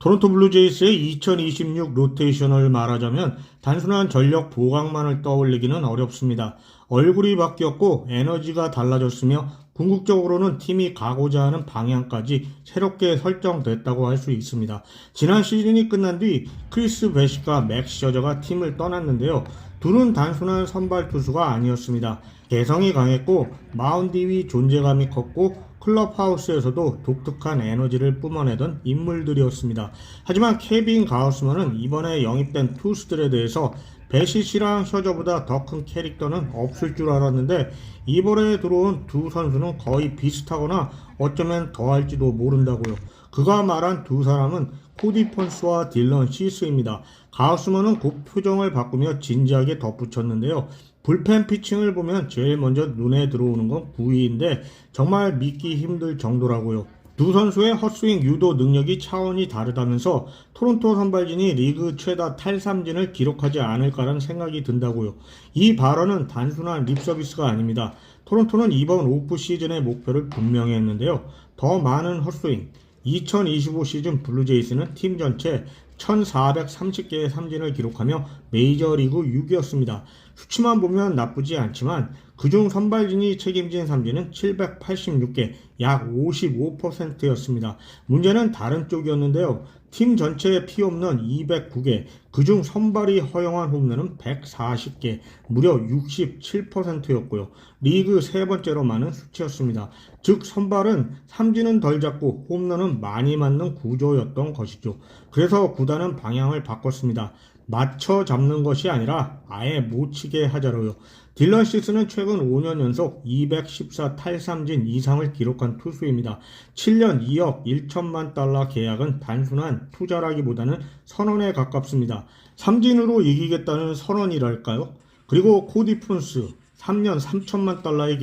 토론토 블루제이스의 2026 로테이션을 말하자면 단순한 전력 보강만을 떠올리기는 어렵습니다. 얼굴이 바뀌었고 에너지가 달라졌으며 궁극적으로는 팀이 가고자 하는 방향까지 새롭게 설정됐다고 할 수 있습니다. 지난 시즌이 끝난 뒤 크리스 베시과 맥 셔저가 팀을 떠났는데요. 둘은 단순한 선발 투수가 아니었습니다. 개성이 강했고 마운드 위 존재감이 컸고 클럽하우스에서도 독특한 에너지를 뿜어내던 인물들이었습니다. 하지만 케빈 가우스먼은 이번에 영입된 투수들에 대해서 베시시랑 셔저보다 더 큰 캐릭터는 없을 줄 알았는데 이번에 들어온 두 선수는 거의 비슷하거나 어쩌면 더할지도 모른다고요. 그가 말한 두 사람은 코디 폰스와 딜런 시스입니다. 가우스먼은 곧 표정을 바꾸며 진지하게 덧붙였는데요. 불펜 피칭을 보면 제일 먼저 눈에 들어오는 건 구위인데 정말 믿기 힘들 정도라고요. 두 선수의 헛스윙 유도 능력이 차원이 다르다면서 토론토 선발진이 리그 최다 탈삼진을 기록하지 않을까라는 생각이 든다고요. 이 발언은 단순한 립서비스가 아닙니다. 토론토는 이번 오프 시즌의 목표를 분명히 했는데요. 더 많은 헛스윙. 2025 시즌 블루제이스는 팀 전체 1430개의 삼진을 기록하며 메이저리그 6위였습니다. 수치만 보면 나쁘지 않지만 그중 선발진이 책임진 삼진은 786개, 약 55%였습니다. 문제는 다른 쪽이었는데요. 팀 전체에 피홈런 209개, 그중 선발이 허용한 홈런은 140개, 무려 67%였고요. 리그 세 번째로 많은 수치였습니다. 즉 선발은 삼진은 덜 잡고 홈런은 많이 맞는 구조였던 것이죠. 그래서 구단은 방향을 바꿨습니다. 맞춰 잡는 것이 아니라 아예 못 치게 하자로요. 딜런 시스는 최근 5년 연속 214 탈삼진 이상을 기록한 투수입니다. 7년 2억 1천만 달러 계약은 단순한 투자라기보다는 선언에 가깝습니다. 삼진으로 이기겠다는 선언이랄까요? 그리고 코디 폰스 3년 3천만 달러의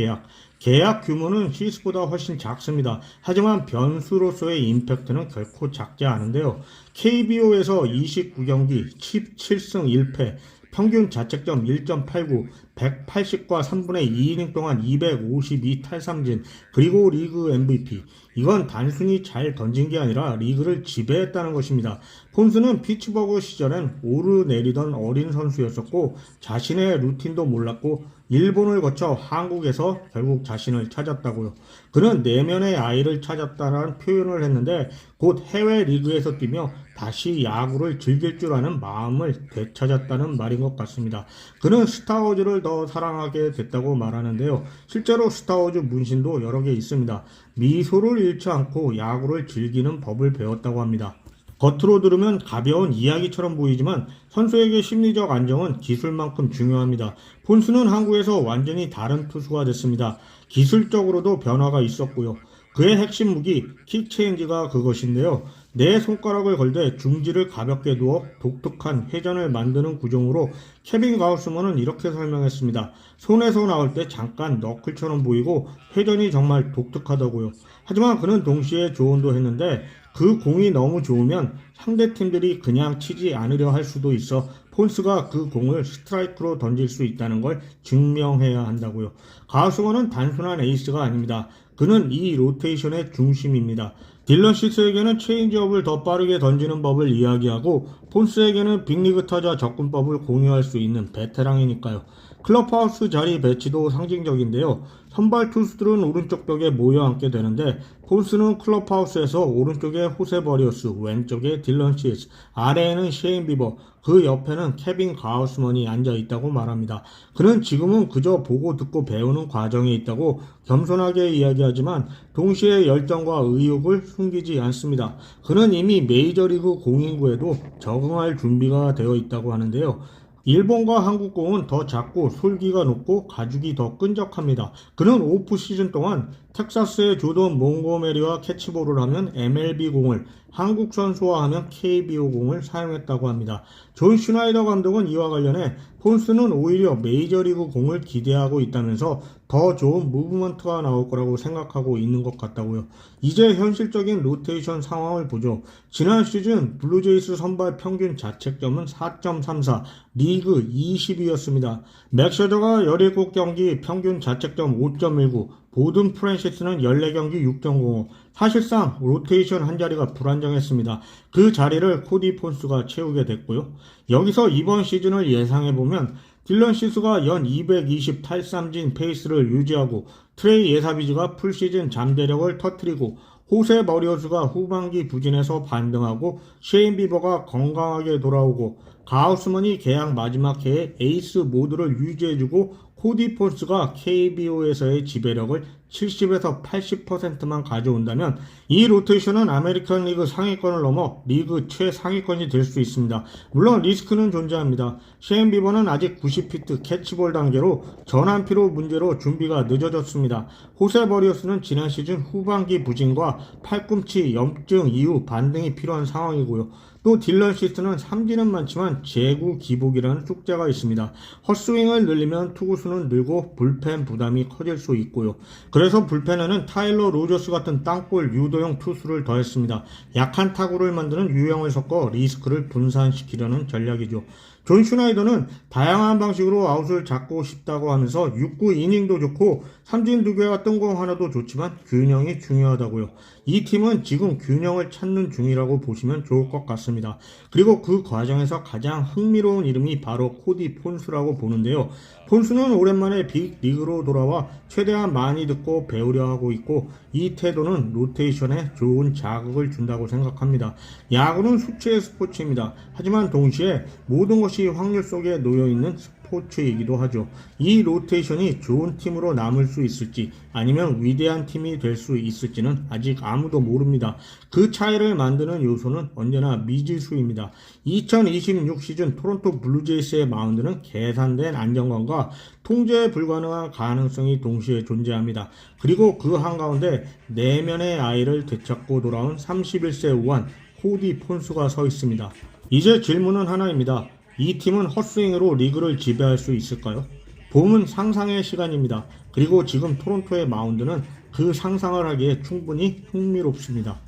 계약 규모는 시스보다 훨씬 작습니다. 하지만 변수로서의 임팩트는 결코 작지 않은데요. KBO에서 29경기 17승 1패, 평균 자책점 1.89, 180과 3분의 2이닝 동안 252 탈삼진, 그리고 리그 MVP. 이건 단순히 잘 던진 게 아니라 리그를 지배했다는 것입니다. 폰스는 피츠버그 시절엔 오르내리던 어린 선수였었고 자신의 루틴도 몰랐고 일본을 거쳐 한국에서 결국 자신을 찾았다고요. 그는 내면의 아이를 찾았다는 표현을 했는데 곧 해외 리그에서 뛰며 다시 야구를 즐길 줄 아는 마음을 되찾았다는 말인 것 같습니다. 그는 스타워즈를 더 사랑하게 됐다고 말하는데요. 실제로 스타워즈 문신도 여러 개 있습니다. 미소를 잃지 않고 야구를 즐기는 법을 배웠다고 합니다. 겉으로 들으면 가벼운 이야기처럼 보이지만 선수에게 심리적 안정은 기술만큼 중요합니다. 폰스는 한국에서 완전히 다른 투수가 됐습니다. 기술적으로도 변화가 있었고요. 그의 핵심 무기 킥체인지가 그것인데요. 내 손가락을 걸되 중지를 가볍게 두어 독특한 회전을 만드는 구종으로 케빈 가우스먼은 이렇게 설명했습니다. 손에서 나올 때 잠깐 너클처럼 보이고 회전이 정말 독특하다고요. 하지만 그는 동시에 조언도 했는데 그 공이 너무 좋으면 상대팀들이 그냥 치지 않으려 할 수도 있어 폰스가 그 공을 스트라이크로 던질 수 있다는 걸 증명해야 한다고요. 가우스먼은 단순한 에이스가 아닙니다. 그는 이 로테이션의 중심입니다. 딜런 시스에게는 체인지업을 더 빠르게 던지는 법을 이야기하고 폰스에게는 빅리그 타자 접근법을 공유할 수 있는 베테랑이니까요. 클럽하우스 자리 배치도 상징적인데요. 선발 투수들은 오른쪽 벽에 모여 앉게 되는데 폰스는 클럽하우스에서 오른쪽에 호세 버리어스, 왼쪽에 딜런 시스, 아래에는 셰인 비버, 그 옆에는 케빈 가우스먼이 앉아 있다고 말합니다. 그는 지금은 그저 보고 듣고 배우는 과정에 있다고 겸손하게 이야기하지만 동시에 열정과 의욕을 숨기지 않습니다. 그는 이미 메이저리그 공인구에도 적응할 준비가 되어 있다고 하는데요. 일본과 한국 공은 더 작고 솔기가 높고 가죽이 더 끈적합니다. 그는 오프 시즌 동안 텍사스의 조던 몽고메리와 캐치볼을 하면 MLB 공을, 한국 선수와 하면 KBO 공을 사용했다고 합니다. 존 슈나이더 감독은 이와 관련해 폰스는 오히려 메이저리그 공을 기대하고 있다면서 더 좋은 무브먼트가 나올 거라고 생각하고 있는 것 같다고요. 이제 현실적인 로테이션 상황을 보죠. 지난 시즌 블루제이스 선발 평균 자책점은 4.34, 리그 20위였습니다. 맥 셔저가 17경기 평균 자책점 5.19, 보든 프랜시스는 14경기 6.05. 사실상 로테이션 한 자리가 불안정했습니다. 그 자리를 코디 폰스가 채우게 됐고요. 여기서 이번 시즌을 예상해보면 딜런 시스가 연 220 탈삼진 페이스를 유지하고 트레이 예사비즈가 풀시즌 잠재력을 터뜨리고 호세 머리어스가 후반기 부진에서 반등하고 셰인 비버가 건강하게 돌아오고 가우스먼이 계약 마지막 해에 에이스 모드를 유지해주고 코디 폰스가 KBO에서의 지배력을 70에서 80%만 가져온다면 이 로테이션은 아메리칸 리그 상위권을 넘어 리그 최상위권이 될 수 있습니다. 물론 리스크는 존재합니다. 셰인 비버는 아직 90피트 캐치볼 단계로 전환피로 문제로 준비가 늦어졌습니다. 호세 머리어스는 지난 시즌 후반기 부진과 팔꿈치 염증 이후 반등이 필요한 상황이고요. 또 딜런 시스는 삼진은 많지만 제구 기복이라는 숙제가 있습니다. 헛스윙을 늘리면 투구수는 늘고 불펜 부담이 커질 수 있고요. 그래서 불펜에는 타일러 로저스 같은 땅볼 유도형 투수를 더했습니다. 약한 타구를 만드는 유형을 섞어 리스크를 분산시키려는 전략이죠. 존 슈나이더는 다양한 방식으로 아웃을 잡고 싶다고 하면서 6구 이닝도 좋고 삼진 2개와 뜬공 하나도 좋지만 균형이 중요하다고요. 이 팀은 지금 균형을 찾는 중이라고 보시면 좋을 것 같습니다. 그리고 그 과정에서 가장 흥미로운 이름이 바로 코디 폰스라고 보는데요. 폰스는 오랜만에 빅리그로 돌아와 최대한 많이 듣고 배우려 하고 있고 이 태도는 로테이션에 좋은 자극을 준다고 생각합니다. 야구는 수치의 스포츠입니다. 하지만 동시에 모든 것이 확률 속에 놓여있는 스포츠이기도 하죠. 이 로테이션이 좋은 팀으로 남을 수 있을지 아니면 위대한 팀이 될 수 있을지는 아직 아무도 모릅니다. 그 차이를 만드는 요소는 언제나 미지수입니다. 2026 시즌 토론토 블루제이스의 마운드는 계산된 안정감과 통제 불가능한 가능성이 동시에 존재합니다. 그리고 그 한가운데 내면의 아이를 되찾고 돌아온 31세 우한 코디 폰스가 서 있습니다. 이제 질문은 하나입니다. 이 팀은 헛스윙으로 리그를 지배할 수 있을까요? 봄은 상상의 시간입니다. 그리고 지금 토론토의 마운드는 그 상상을 하기에 충분히 흥미롭습니다.